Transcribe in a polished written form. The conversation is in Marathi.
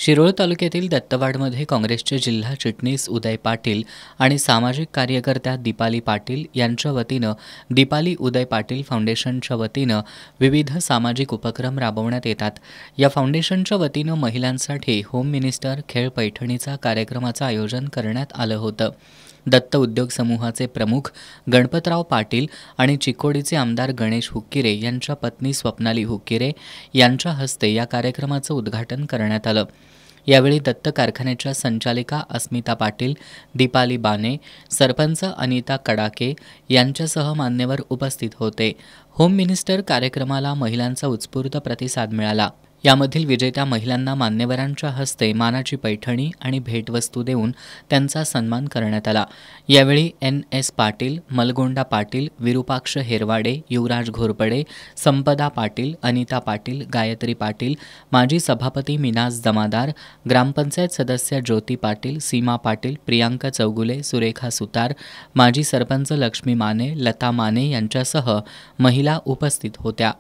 शिरोळ तालुक्यातील दत्तवाडमध्ये काँग्रेसचे जिल्हा चिटणीस उदय पाटील आणि सामाजिक कार्यकर्त्या दीपाली पाटील यांच्या वतीनं दीपाली उदय पाटील फाउंडेशनच्या वतीनं विविध सामाजिक उपक्रम राबवण्यात येतात। या फाउंडेशनच्या वतीनं महिलांसाठी होम मिनिस्टर खेळ पैठणीचा कार्यक्रमाचं आयोजन करण्यात आलं होतं। दत्त उद्योग समूहाचे प्रमुख गणपतराव पाटील आणि चिकोडीचे आमदार गणेश हुक्किरे यांच्या पत्नी स्वप्नाली हुक्किरे यांच्या हस्ते या कार्यक्रमाचं उद्घाटन करण्यात आलं। यावेळी दत्त कारखान्याच्या संचालिका अस्मिता पाटील, दीपाली बाने, सरपंच अनिता कडाके यांच्यासह मान्यवर उपस्थित होते। होम मिनिस्टर कार्यक्रमाला महिलांचा उत्स्फूर्त प्रतिसाद मिळाला। यामधील विजेत्या महिलांना मान्यवरांच्या हस्ते मानाची पैठणी आणि भेटवस्तू देऊन त्यांचा सन्मान करण्यात आला। यावेळी NS पाटील, मलगोंडा पाटील, विरूपाक्ष हेरवाडे, युवराज घोरपडे, संपदा पाटील, अनिता पाटील, गायत्री पाटील, माजी सभापती मिनाज जमादार, ग्रामपंचायत सदस्य ज्योती पाटील, सीमा पाटील, प्रियांका चौगुले, सुरेखा सुतार, माजी सरपंच लक्ष्मी माने, लता माने यांच्यासह महिला उपस्थित होत्या।